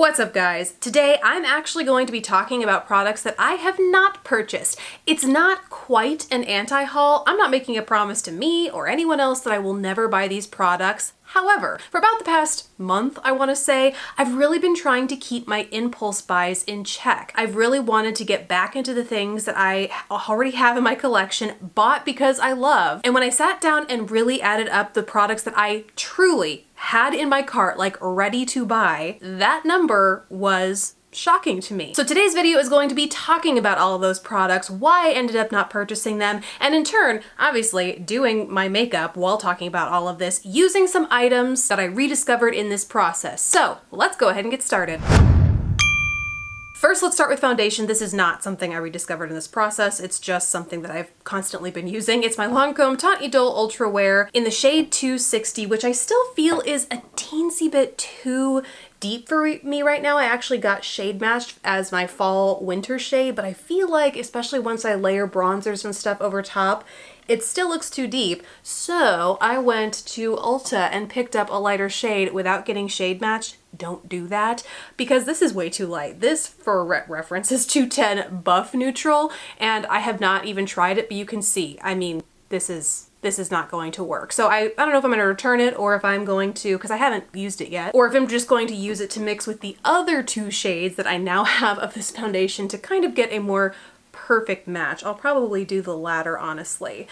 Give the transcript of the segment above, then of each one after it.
What's up, guys? Today I'm actually going to be talking about products that I have not purchased. It's not quite an anti-haul. I'm not making a promise to me or anyone else that I will never buy these products. However, for about the past month, I want to say, I've really been trying to keep my impulse buys in check. I've really wanted to get back into the things that I already have in my collection, bought because I love. And when I sat down and really added up the products that I truly had in my cart, like ready to buy, that number was shocking to me. So today's video is going to be talking about all of those products, why I ended up not purchasing them, and in turn, obviously, doing my makeup while talking about all of this, using some items that I rediscovered in this process. So let's go ahead and get started. First, let's start with foundation. This is not something I rediscovered in this process. It's just something that I've constantly been using. It's my Lancome Teint Idole Ultra Wear in the shade 260, which I still feel is a teensy bit too deep for me right now. I actually got shade matched as my fall winter shade, but I feel like, especially once I layer bronzers and stuff over top, it still looks too deep. So I went to Ulta and picked up a lighter shade without getting shade matched. Don't do that because this is way too light. This, for reference, is 210 Buff Neutral, and I have not even tried it, but you can see, I mean, this is not going to work. So I don't know if I'm gonna return it or if I'm going to, because I haven't used it yet, or if I'm just going to use it to mix with the other two shades that I now have of this foundation to kind of get a more perfect match. I'll probably do the latter, honestly.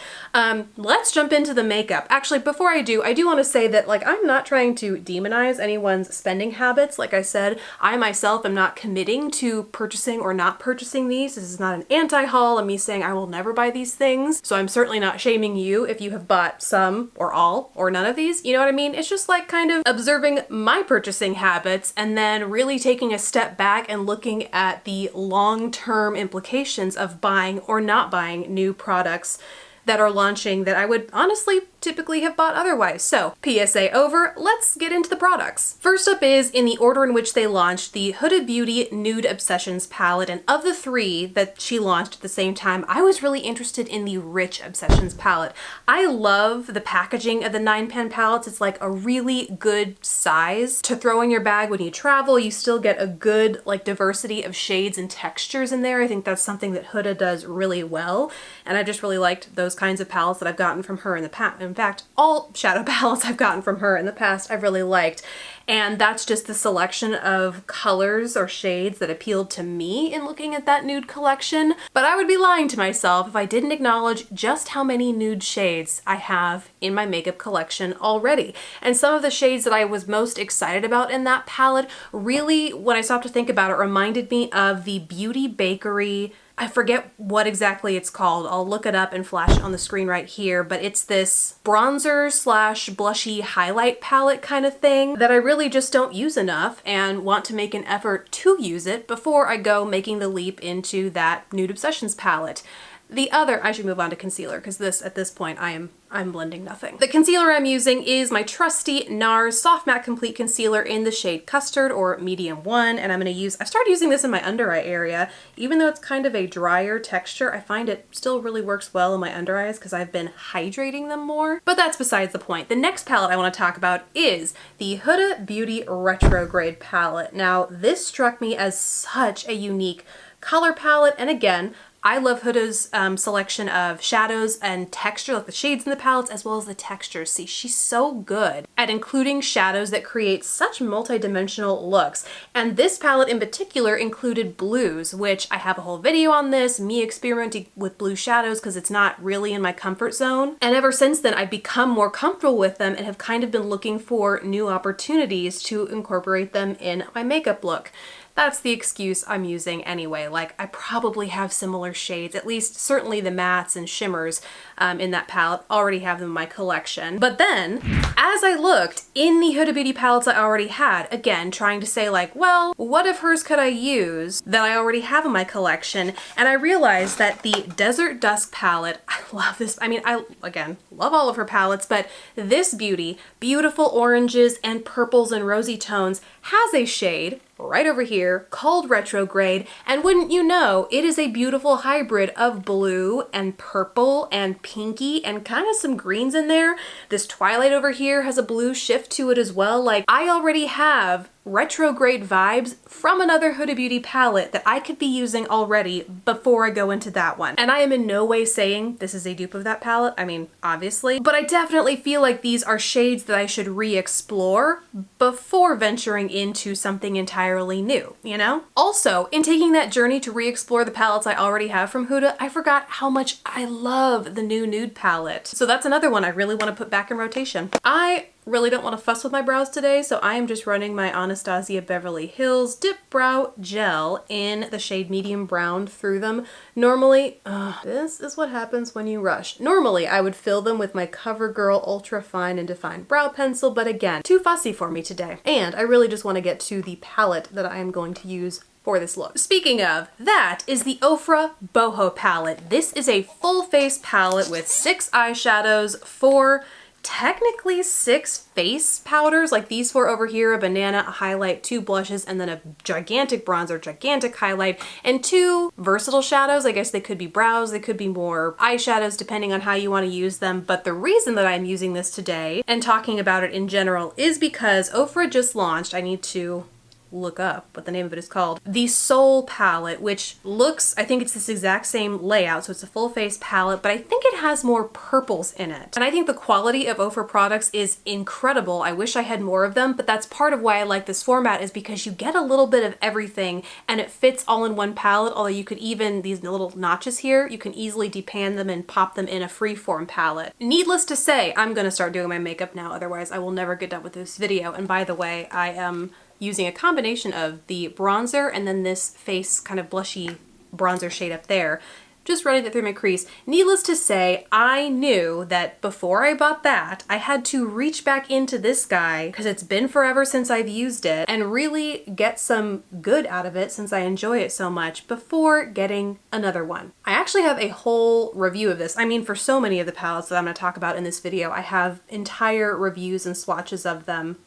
Let's jump into the makeup. Actually, before I do want to say that, like, I'm not trying to demonize anyone's spending habits. Like I said, I myself am not committing to purchasing or not purchasing these. This is not an anti-haul of me saying I will never buy these things. So I'm certainly not shaming you if you have bought some or all or none of these. You know what I mean? It's just like kind of observing my purchasing habits and then really taking a step back and looking at the long-term implications of buying or not buying new products that are launching that I would honestly typically have bought otherwise. So PSA over, let's get into the products. First up is, in the order in which they launched, the Huda Beauty Nude Obsessions palette, and of the three that she launched at the same time, I was really interested in the Rich Obsessions palette. I love the packaging of the 9-pan palettes. It's like a really good size to throw in your bag when you travel. You still get a good like diversity of shades and textures in there. I think that's something that Huda does really well, and I just really liked those kinds of palettes that I've gotten from her in the past. In fact, all shadow palettes I've gotten from her in the past I've really liked. And that's just the selection of colors or shades that appealed to me in looking at that nude collection. But I would be lying to myself if I didn't acknowledge just how many nude shades I have in my makeup collection already. And some of the shades that I was most excited about in that palette really, when I stopped to think about it, reminded me of the Beauty Bakery, I forget what exactly it's called. I'll look it up and flash it on the screen right here, but it's this bronzer slash blushy highlight palette kind of thing that I really just don't use enough and want to make an effort to use it before I go making the leap into that Nude Obsessions palette. The other, I should move on to concealer because this, at this point, I'm blending nothing. The concealer I'm using is my trusty NARS Soft Matte Complete Concealer in the shade Custard or Medium 1, and I've started using this in my under eye area. Even though it's kind of a drier texture, I find it still really works well in my under eyes because I've been hydrating them more. But that's besides the point. The next palette I want to talk about is the Huda Beauty Retrograde palette. Now, this struck me as such a unique color palette, and again, I love Huda's selection of shadows and texture, like the shades in the palettes, as well as the textures. See, she's so good at including shadows that create such multi-dimensional looks. And this palette in particular included blues, which I have a whole video on this, me experimenting with blue shadows because it's not really in my comfort zone. And ever since then, I've become more comfortable with them and have kind of been looking for new opportunities to incorporate them in my makeup look. That's the excuse I'm using anyway. Like, I probably have similar shades, at least certainly the mattes and shimmers in that palette, already have them in my collection. But then, as I looked in the Huda Beauty palettes I already had, again, trying to say like, well, what of hers could I use that I already have in my collection? And I realized that the Desert Dusk palette, I love this. I mean, I, again, love all of her palettes, but this beauty, beautiful oranges and purples and rosy tones, has a shade right over here called Retrograde, and wouldn't you know, it is a beautiful hybrid of blue and purple and pinky and kind of some greens in there. This Twilight over here has a blue shift to it as well. Like, I already have retrograde vibes from another Huda Beauty palette that I could be using already before I go into that one. And I am in no way saying this is a dupe of that palette, I mean, obviously, but I definitely feel like these are shades that I should re-explore before venturing into something entirely new, you know? Also, in taking that journey to re-explore the palettes I already have from Huda, I forgot how much I love the new nude palette. So that's another one I really want to put back in rotation. I really don't want to fuss with my brows today, so I am just running my Anastasia Beverly Hills Dip Brow Gel in the shade Medium Brown through them. Normally, this is what happens when you rush. Normally, I would fill them with my CoverGirl Ultra Fine and Defined Brow Pencil, but again, too fussy for me today. And I really just want to get to the palette that I am going to use for this look. Speaking of, that is the Ofra Boho palette. This is a full face palette with 6 eyeshadows, 4 technically 6 face powders, like these 4 over here, a banana, a highlight, 2 blushes, and then a gigantic bronzer, gigantic highlight, and 2 versatile shadows. I guess they could be brows, they could be more eyeshadows, depending on how you want to use them. But the reason that I'm using this today and talking about it in general is because Ofra just launched, I need to look up what the name of it is called, the Soul palette, which looks, I think it's this exact same layout, so it's a full face palette, but I think it has more purples in it. And I think the quality of Ofra products is incredible. I wish I had more of them, but that's part of why I like this format, is because you get a little bit of everything and it fits all in one palette, although you could even, these little notches here, you can easily depan them and pop them in a freeform palette. Needless to say, I'm gonna start doing my makeup now, otherwise I will never get done with this video. And by the way, I am using a combination of the bronzer and then this face kind of blushy bronzer shade up there, just running it through my crease. Needless to say, I knew that before I bought that, I had to reach back into this guy, because it's been forever since I've used it, and really get some good out of it since I enjoy it so much before getting another one. I actually have a whole review of this. I mean, for so many of the palettes that I'm going to talk about in this video, I have entire reviews and swatches of them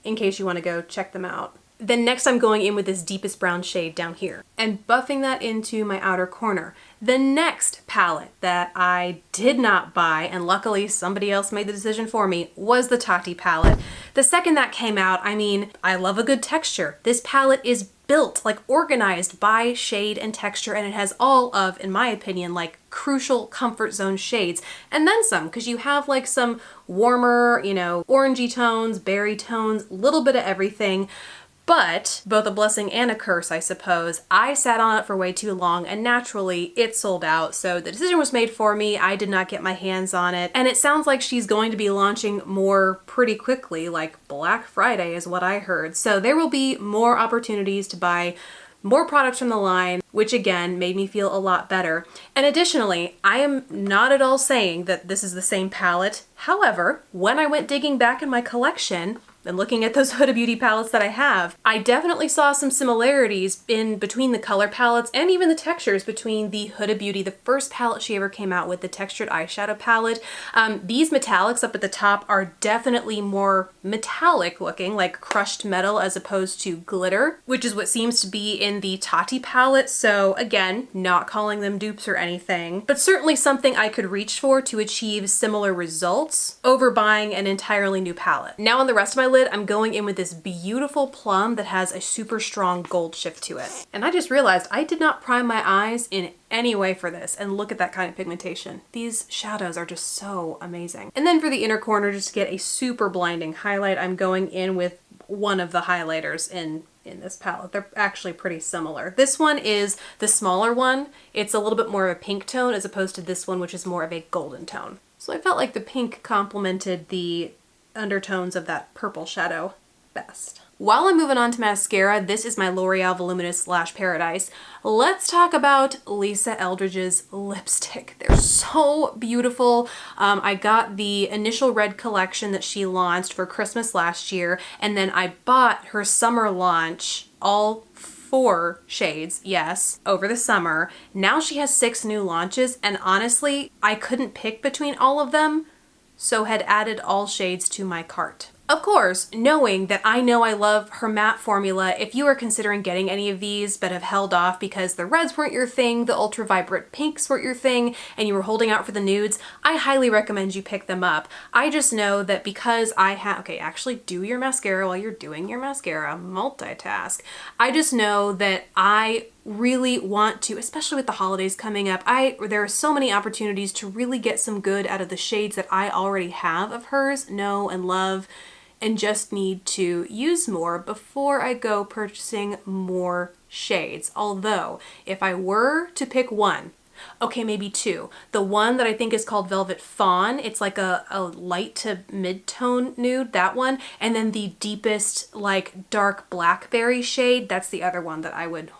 in case you want to go check them out. Then next I'm going in with this deepest brown shade down here and buffing that into my outer corner. The next palette that I did not buy, and luckily somebody else made the decision for me, was the Tati palette. The second that came out, I mean, I love a good texture. This palette is built, like organized by shade and texture, and it has all of, in my opinion, like crucial comfort zone shades, and then some, because you have like some warmer, you know, orangey tones, berry tones, little bit of everything. But both a blessing and a curse, I suppose. I sat on it for way too long and naturally it sold out. So the decision was made for me. I did not get my hands on it. And it sounds like she's going to be launching more pretty quickly, like Black Friday is what I heard. So there will be more opportunities to buy more products from the line, which again made me feel a lot better. And additionally, I am not at all saying that this is the same palette. However, when I went digging back in my collection, and looking at those Huda Beauty palettes that I have, I definitely saw some similarities in between the color palettes and even the textures between the Huda Beauty, the first palette she ever came out with, the textured eyeshadow palette. These metallics up at the top are definitely more metallic looking, like crushed metal as opposed to glitter, which is what seems to be in the Tati palette. So again, not calling them dupes or anything, but certainly something I could reach for to achieve similar results over buying an entirely new palette. Now on the rest of my lid, I'm going in with this beautiful plum that has a super strong gold shift to it. And I just realized I did not prime my eyes in any way for this, and look at that kind of pigmentation. These shadows are just so amazing. And then for the inner corner, just to get a super blinding highlight, I'm going in with one of the highlighters in this palette. They're actually pretty similar. This one is the smaller one. It's a little bit more of a pink tone as opposed to this one, which is more of a golden tone. So I felt like the pink complemented the undertones of that purple shadow best. While I'm moving on to mascara, this is my L'Oreal Voluminous Lash Paradise. Let's talk about Lisa Eldridge's lipstick. They're so beautiful. I got the initial red collection that she launched for Christmas last year, and then I bought her summer launch, all 4 shades, yes, over the summer. Now she has 6 new launches, and honestly, I couldn't pick between all of them, so had added all shades to my cart. Of course, knowing that I know I love her matte formula, if you are considering getting any of these but have held off because the reds weren't your thing, the ultra vibrant pinks weren't your thing, and you were holding out for the nudes, I highly recommend you pick them up. I just know that because I have, okay, actually do your mascara while you're doing your mascara, multitask. I just know that I really want to, especially with the holidays coming up, there are so many opportunities to really get some good out of the shades that I already have of hers, know and love, and just need to use more before I go purchasing more shades. Although, if I were to pick one, okay, maybe two. The one that I think is called Velvet Fawn, it's like a light to mid-tone nude, that one. And then the deepest, like, dark blackberry shade, that's the other one that I would,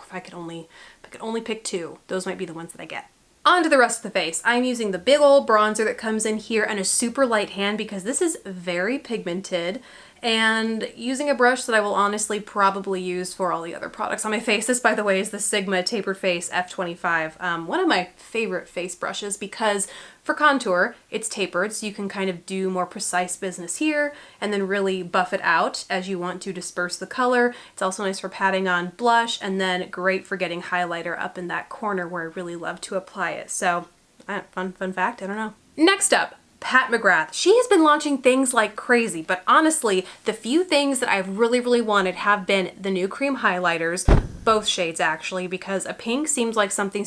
if I could only pick two, those might be the ones that I get. On to the rest of the face. I'm using the big old bronzer that comes in here and a super light hand because this is very pigmented, and using a brush that I will honestly probably use for all the other products on my face. This, by the way, is the Sigma Tapered Face F25. One of my favorite face brushes because for contour, it's tapered, so you can kind of do more precise business here and then really buff it out as you want to disperse the color. It's also nice for patting on blush, and then great for getting highlighter up in that corner where I really love to apply it. So, fun fact, I don't know. Next up, Pat McGrath. She has been launching things like crazy, but honestly, the few things that I've really wanted have been the new cream highlighters, both shades actually, because a pink seems like something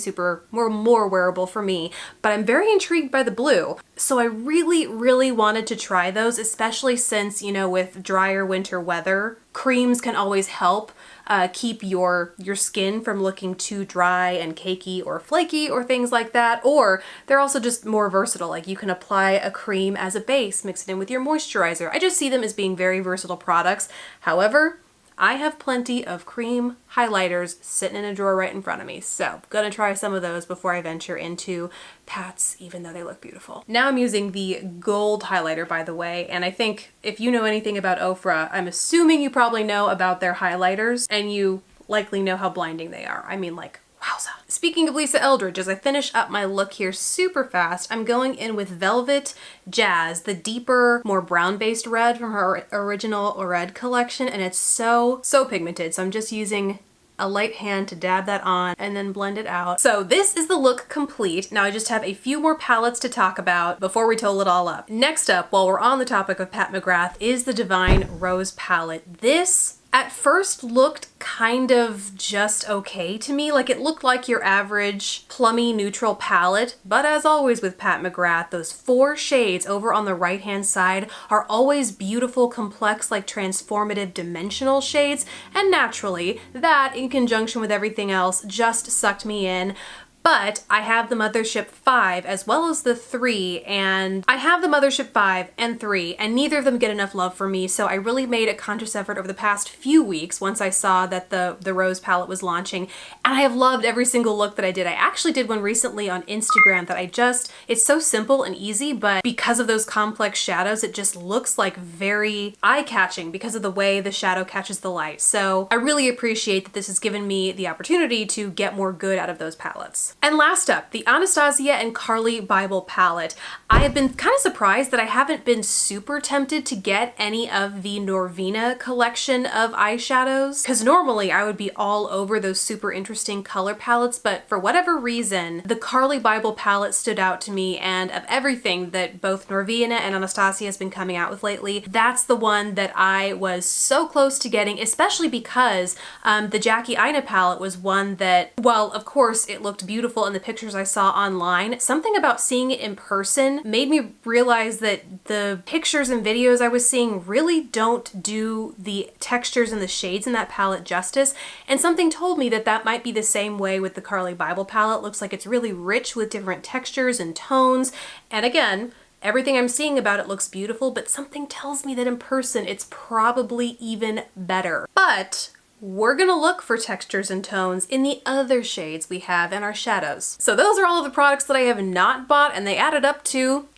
more wearable for me, but I'm very intrigued by the blue. So I really wanted to try those, especially since, you know, with drier winter weather, creams can always help keep your skin from looking too dry and cakey or flaky or things like that. Or they're also just more versatile. Like you can apply a cream as a base, mix it in with your moisturizer. I just see them as being very versatile products. However, I have plenty of cream highlighters sitting in a drawer right in front of me, so gonna try some of those before I venture into Pat's, even though they look beautiful. Now I'm using the gold highlighter, by the way, and I think if you know anything about Ofra, I'm assuming you probably know about their highlighters, and you likely know how blinding they are. I mean, like, wowza. Speaking of Lisa Eldridge, as I finish up my look here super fast, I'm going in with Velvet Jazz, the deeper, more brown-based red from her original red collection, and it's so pigmented, so I'm just using a light hand to dab that on and then blend it out. So this is the look complete. Now I just have a few more palettes to talk about before we total it all up. Next up, while we're on the topic of Pat McGrath, is the Divine Rose palette. This at first looked kind of just okay to me. Like it looked like your average plummy neutral palette, but as always with Pat McGrath, those 4 shades over on the right hand side are always beautiful, complex, like transformative dimensional shades, and naturally that in conjunction with everything else just sucked me in. But I have the Mothership 5 as well as the 3, and I have the Mothership 5 and 3, and neither of them get enough love for me, so I really made a conscious effort over the past few weeks once I saw that the Rose palette was launching, and I have loved every single look that I did. I actually did one recently on Instagram that it's so simple and easy, but because of those complex shadows, it just looks like very eye-catching because of the way the shadow catches the light. So I really appreciate that this has given me the opportunity to get more good out of those palettes. And last up, the Anastasia and Carly Bible palette. I have been kind of surprised that I haven't been super tempted to get any of the Norvina collection of eyeshadows, because normally I would be all over those super interesting color palettes, but for whatever reason, the Carly Bible palette stood out to me, and of everything that both Norvina and Anastasia has been coming out with lately, that's the one that I was so close to getting, especially because the Jackie Aina palette was one that, while of course it looked beautiful in the pictures I saw online, something about seeing it in person made me realize that the pictures and videos I was seeing really don't do the textures and the shades in that palette justice, and something told me that that might be the same way with the Carly Bible palette. Looks like it's really rich with different textures and tones, and again, everything I'm seeing about it looks beautiful, but something tells me that in person it's probably even better. But we're gonna look for textures and tones in the other shades we have in our shadows. So those are all of the products that I have not bought, and they added up to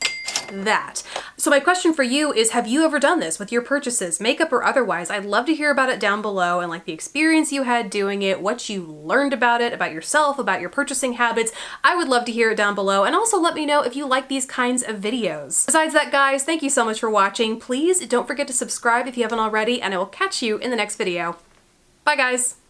that. So my question for you is, have you ever done this with your purchases, makeup or otherwise? I'd love to hear about it down below and like the experience you had doing it, what you learned about it, about yourself, about your purchasing habits. I would love to hear it down below, and also let me know if you like these kinds of videos. Besides that, guys, thank you so much for watching. Please don't forget to subscribe if you haven't already, and I will catch you in the next video. Bye, guys.